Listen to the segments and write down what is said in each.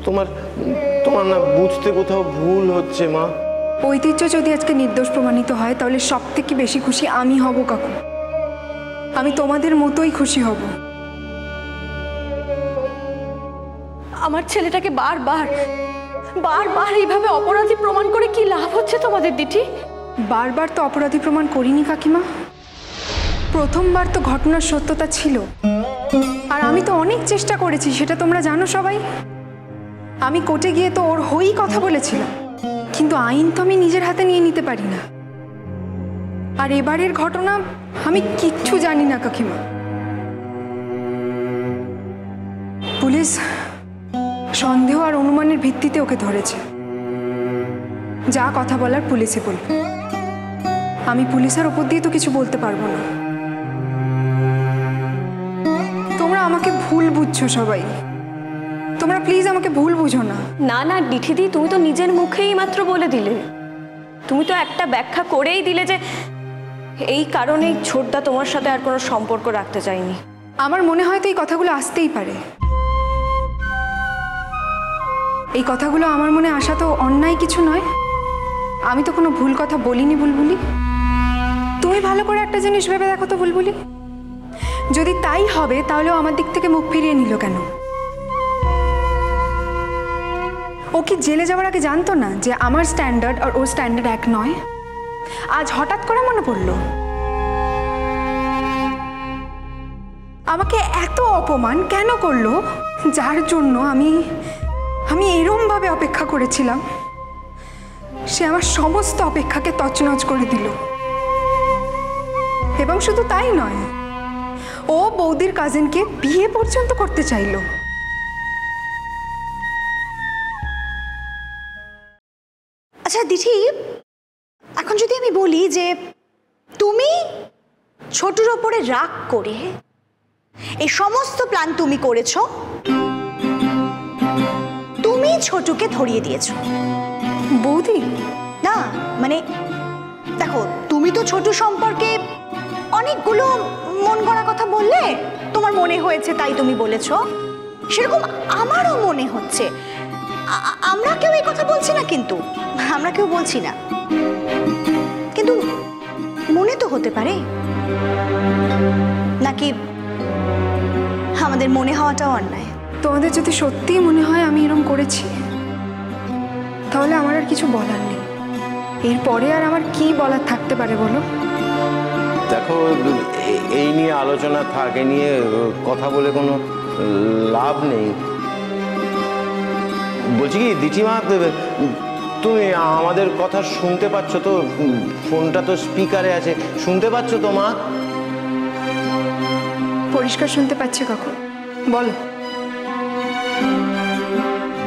তোমার তোমার না বুঝতে কোথাও ভুল হচ্ছে মা। ঐতিহ্য যদি আজকে নির্দোষ প্রমাণিত হয় তাহলে সব থেকে বেশি খুশি আমি হব কাকু। আমি তোমাদের মতোই খুশি হব। আমার ছেলেটাকে বারবার বারবার এইভাবে অপরাধী প্রমাণ করে কি লাভ হচ্ছে তোমাদের দিঠি? বারবার তো অপরাধী প্রমাণ করিনি কাকিমা। প্রথমবার তো ঘটনার সত্যতা ছিল, আর আমি তো অনেক চেষ্টা করেছি, সেটা তোমরা জানো সবাই। আমি কোর্টে গিয়ে তো ওর হয়েই কথা বলেছিলাম, কিন্তু আইন তো আমি নিজের হাতে নিয়ে নিতে পারি না। আর এবারের ঘটনা আমি কিচ্ছু জানি না কাকিমা। পুলিশ সন্দেহ আর অনুমানের ভিত্তিতে ওকে ধরেছে। যা কথা বলার পুলিশে বলবে। আমি পুলিশের ওপর দিয়ে তো কিছু বলতে পারবো না। তোমরা আমাকে ভুল বুঝছো সবাই, তোমরা প্লিজ আমাকে ভুল বুঝো না। না না দিঠিদি, তুমি তো নিজের মুখেই মাত্র বলে দিলে, তুমি তো একটা ব্যাখ্যা করেই দিলে যে এই কারণেই ছোটদা তোমার সাথে আর কোনো সম্পর্ক রাখতে চাইনি। আমার মনে হয় তো এই কথাগুলো আসতেই পারে। এই কথাগুলো আমার মনে আসা তো অন্যায় কিছু নয়। আমি তো কোনো ভুল কথা বলিনি বুলবুলি। তুমি ভালো করে একটা জিনিস ভেবে দেখো তো বুলবুলি, যদি তাই হবে তাহলেও আমার দিক থেকে মুখ ফিরিয়ে নিল কেন? ও কি জেলে যাওয়ার আগে জানতো না যে আমার স্ট্যান্ডার্ড আর ওর স্ট্যান্ডার্ড এক নয়? আজ হঠাৎ করে মনে পড়লো? আমাকে এত অপমান কেন করলো, যার জন্য আমি এরম ভাবে অপেক্ষা করেছিলাম? সে আমার সমস্ত অপেক্ষাকে তছনছ করে দিল। এবং শুধু তাই নয়, ও বৌদির কাজিনকে বিয়ে পর্যন্ত করতে চাইল। আচ্ছা দিঠি, এখন যদি আমি বলি যে তুমি ছোটুর ওপরে রাগ করে এই সমস্ত প্ল্যান তুমি করেছো, তুমি ছোটুকে ধরিয়ে দিয়েছো। বৌদি না মানে দেখো, তুমি তো ছোটু সম্পর্কে অনেকগুলো মন গড়া কথা বললে, তোমার মনে হয়েছে তাই তুমি বলেছো। সেরকম আমারও মনে হচ্ছে। আমরা কেউ এই কথা বলছি না, কিন্তু আমরা কেউ বলছি না, কিন্তু মনে তো হতে পারে নাকি আমাদের মনে হওয়াটাও অন্যায়? তোমাদের যদি সত্যিই মনে হয় আমি এরকম করেছি, তাহলে আমার আর কিছু বলার নেই। এরপরে আর আমার কি বলার থাকতে পারে বলো? দেখো, এই নিয়ে আলোচনা থাক, এ নিয়ে কথা বলে কোনো লাভ নেই। বলছি কি দিঠিমা, তুমি আমাদের কথা শুনতে পাচ্ছ তো? ফোনটা তো স্পিকারে আছে, শুনতে পাচ্ছ তো মা? পরিষ্কার শুনতে পাচ্ছি কাকু, বলো।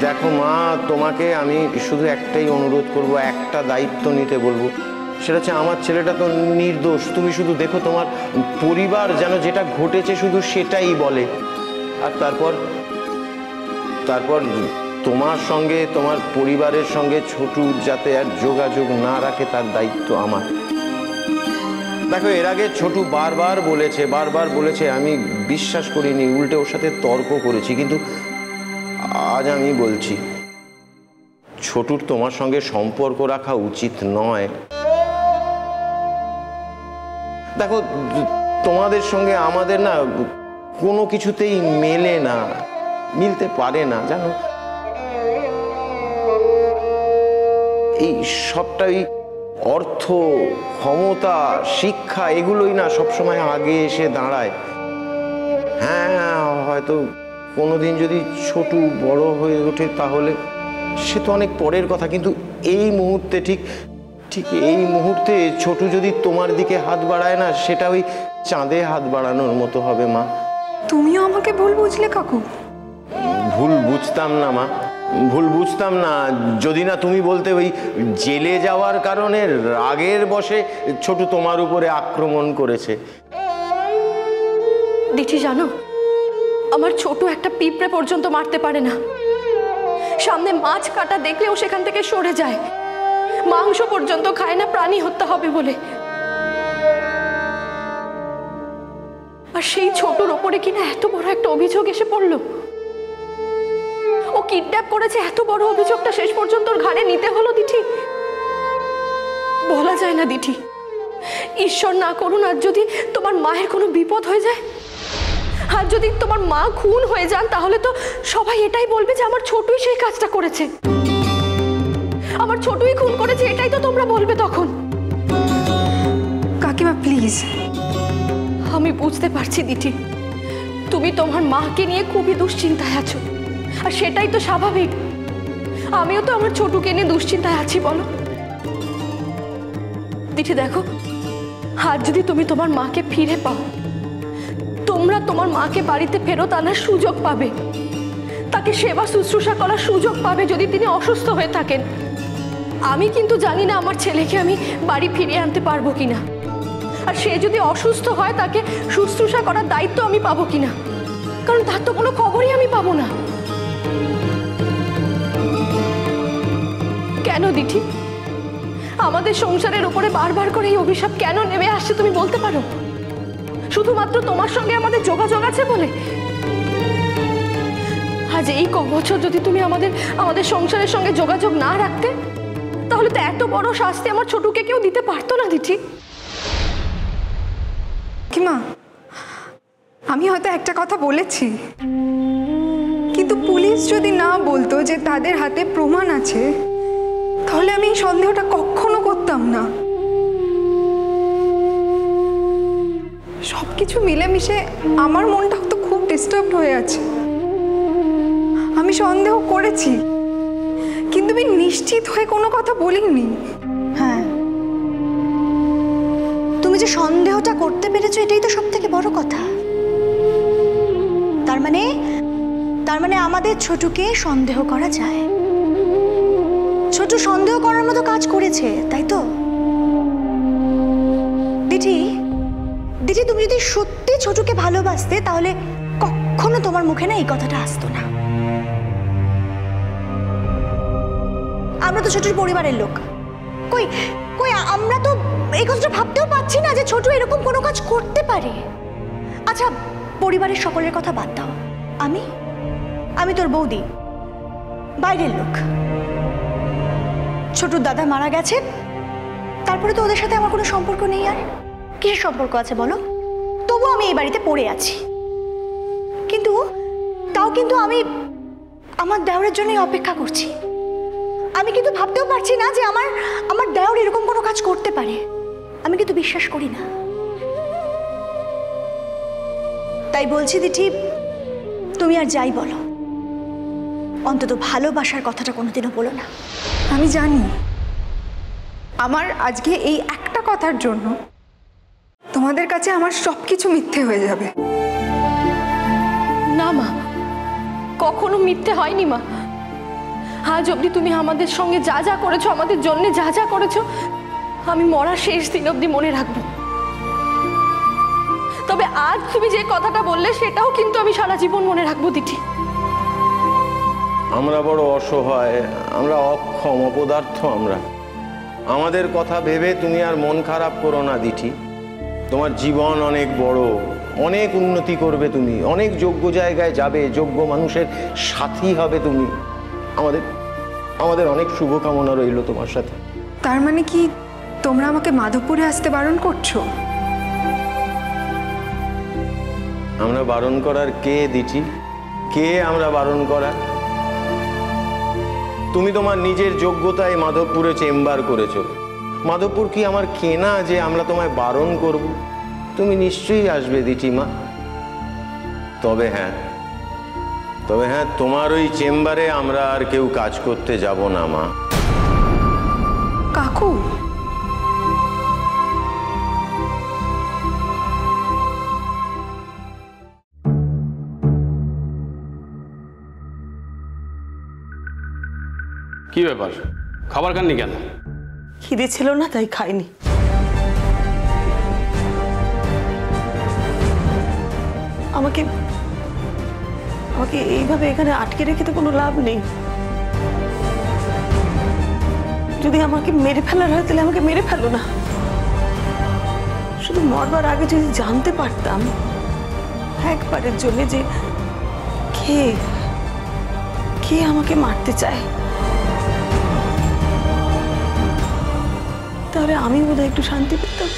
দেখো মা, তোমাকে আমি শুধু একটাই অনুরোধ করব, একটা দায়িত্ব নিতে বলবো। সেটা হচ্ছে আমার ছেলেটা তো নির্দোষ। তুমি শুধু দেখো তোমার পরিবার যেন যেটা ঘটেছে শুধু সেটাই বলে। আর তারপর তোমার সঙ্গে, তোমার পরিবারের সঙ্গে ছোটু যাতে আর যোগাযোগ না রাখে তার দায়িত্ব আমার। দেখো, এর আগে ছোটু বারবার বলেছে, আমি বিশ্বাস করিনি, উল্টে ওর সাথে তর্ক করেছি, কিন্তু আজ আমি বলছি ছোটুর তোমার সঙ্গে সম্পর্ক রাখা উচিত নয়। দেখো, তোমাদের সঙ্গে আমাদের না কোনো কিছুতেই মেলে না, মিলতে পারে না, জানো। এই সবটাই অর্থ, ক্ষমতা, শিক্ষা, এগুলোই না সবসময় আগে এসে দাঁড়ায়। হ্যাঁ, হয়তো কোনোদিন যদি ছোটু বড় হয়ে ওঠে তাহলে সে তো অনেক পরের কথা, কিন্তু এই মুহূর্তে ঠিক এই মুহূর্তে ছোটু যদি তোমার দিকে হাত বাড়ায় না, সেটা ওই চাঁদে হাত বাড়ানোর মতো হবে মা। তুমিও আমাকে ভুল বুঝলে কাকু। ভুল বুঝতাম না মা, ভুল বুঝতাম না যদি না তুমি বলতে ওই জেলে যাওয়ার কারণে রাগের বশে ছোটু তোমার উপরে আক্রমণ করেছে। দিঠি জানো, আমার ছোট একটা পিঁপড়ে পর্যন্ত মারতে পারে না। সামনে মাছ কাটা দেখলেও সেখান থেকে সরে যায়। মাংস পর্যন্ত খায় না প্রাণী হত্যা হবে বলে। আর সেই ছোটর ওপরে কিনা এত বড় একটা অভিযোগ এসে পড়ল। ও কিডন্যাপ করেছে, এত বড় অভিযোগটা শেষ পর্যন্ত ওর ঘাড়ে নিতে হলো দিঠি? বলা যায় না দিঠি, ঈশ্বর না করুন আর যদি তোমার মায়ের কোনো বিপদ হয়ে যায়, আর যদি তোমার মা খুন হয়ে যান, তাহলে তো সবাই এটাই বলবে যে আমার ছোটুই সেই কাজটা করেছে, আমার ছোটুই খুন করেছে, এটাই তো তোমরা বলবে তখন। কাকিমা প্লিজ। আমি বুঝতে পারছি দিঠি, তুমি তোমার মাকে নিয়ে খুবই দুশ্চিন্তায় আছো, আর সেটাই তো স্বাভাবিক। আমিও তো আমার ছোটুকে নিয়ে দুশ্চিন্তায় আছি, বলো দিঠি। দেখো, আর যদি তুমি তোমার মাকে ফিরে পাও, তোমরা তোমার মাকে বাড়িতে ফেরত আনার সুযোগ পাবে, তাকে সেবা শুশ্রূষা করার সুযোগ পাবে যদি তিনি অসুস্থ হয়ে থাকেন। আমি কিন্তু জানি না আমার ছেলেকে আমি বাড়ি ফিরিয়ে আনতে পারবো কিনা, আর সে যদি অসুস্থ হয় তাকে শুশ্রূষা করার দায়িত্ব আমি পাবো কিনা, কারণ তার তো কোনো খবরই আমি পাবো না। কেন দিঠি আমাদের সংসারের উপরে বারবার করে এই অভিশাপ কেন নেমে আসছে তুমি বলতে পারো? শুধুমাত্র তোমার সঙ্গে আমাদের যোগাযোগ আছে বলে? আজ এই বছর যদি তুমি আমাদের সংসারের সঙ্গে যোগাযোগ না রাখতে, তাহলে তো এত বড় শাস্তি আমার ছোটুকে কেউ দিতে পারতো না দিঠি। কাকিমা, আমি হয়তো একটা কথা বলেছি, কিন্তু পুলিশ যদি না বলতো যে তাদের হাতে প্রমাণ আছে, তাহলে আমি এই সন্দেহটা কখনো করতাম না। সবকিছু মিলেমিশে আমার মনটাও তো খুব ডিস্টার্ব হয়ে আছে। আমি সন্দেহ করেছি, কিন্তু আমি নিশ্চিত হয়ে কোনো কথা বলিনি। হ্যাঁ, তুমি যে সন্দেহটা করতে পেরেছো এটাই তো সব থেকে বড় কথা। তার মানে আমাদের ছোটুকে সন্দেহ করা যায়। ছোট সন্দেহ করার মতো কাজ করেছে, তাই তো? দিঠি, তুমি যদি সত্যি ছোটুকে ভালোবাসতে, তাহলে কখনো তোমার মুখে না এই কথাটা আসতো না। আমরা তো ছোটুর পরিবারের লোক, কই কই আমরা তো এই কথাটা ভাবতেও পারছি না যে ছোট এরকম কোনো কাজ করতে পারে। আচ্ছা, পরিবারের সকলের কথা বাদ দাও, আমি তোর বৌদি, বাইরের লোক। ছোটুর দাদা মারা গেছে, তারপরে তো ওদের সাথে আমার কোনো সম্পর্ক নেই। আর কিসের সম্পর্ক আছে বলো? তবু আমি এই বাড়িতে পড়ে আছি, তাও কিন্তু আমি আমার দেওরের জন্যই অপেক্ষা করছি। আমি কিন্তু ভাবতেও পারছি না যে আমার দেওর এরকম কোনো কাজ করতে পারে। আমি কিন্তু বিশ্বাস করি না। তাই বলছি দিঠি, তুমি আর যাই বলো, অন্তত ভালোবাসার কথাটা কোনোদিনও বলো না। আমি জানি আমার আজকে এই একটা কথার জন্য তোমাদের কাছে আমার সবকিছু মিথ্যে হয়ে যাবে। না মা, কখনো মিথ্যে হয়নি মা। আজ অবধি তুমি আমাদের সঙ্গে যা যা করেছো, আমাদের জন্য যা যা করেছো, আমি মরার শেষ দিন অবধি মনে রাখবো। তবে আজ তুমি যে কথাটা বললে সেটাও কিন্তু আমি সারা জীবন মনে রাখবো দিঠি। আমরা বড় অসহায়, আমরা অক্ষম, অপদার্থ। আমাদের কথা ভেবে তুমি আর মন খারাপ করো না দিঠি। তোমার জীবন অনেক বড়, অনেক উন্নতি করবে তুমি, অনেক যোগ্য জায়গায় যাবে, যোগ্য মানুষের সাথী হবে তুমি। আমাদের অনেক শুভকামনা রইল তোমার সাথে। তার মানে কি তোমরা আমাকে মাধবপুরে আসতে বারণ করছো? আমরা বারণ করার কে দিঠি? কে আমরা বারণ করার? তুমি তোমার নিজের যোগ্যতায় মাধবপুরে চেম্বার করেছো। মাধবপুর কি আমার কেনা যে আমরা তোমায় বারণ করব? তুমি নিশ্চয়ই আসবে দিঠিমা। তবে হ্যাঁ, তোমার ওই চেম্বারে আমরা আর কেউ কাজ করতে যাব না মা। কাকু, কি ব্যাপার, খাবার খাননি কেন? খিদে ছিল না তাই খাইনি। আমাকে এইভাবে এখানে আটকে রেখে তো কোনো লাভ নেই। যদি আমাকে মেরে ফেলার হয় তাহলে আমাকে মেরে ফেলো না। শুধু মরবার আগে যদি জানতে পারতাম একবারের জন্য যে কে কে আমাকে মারতে চায়, তাহলে আমি বোধহয় একটু শান্তি পেতাম।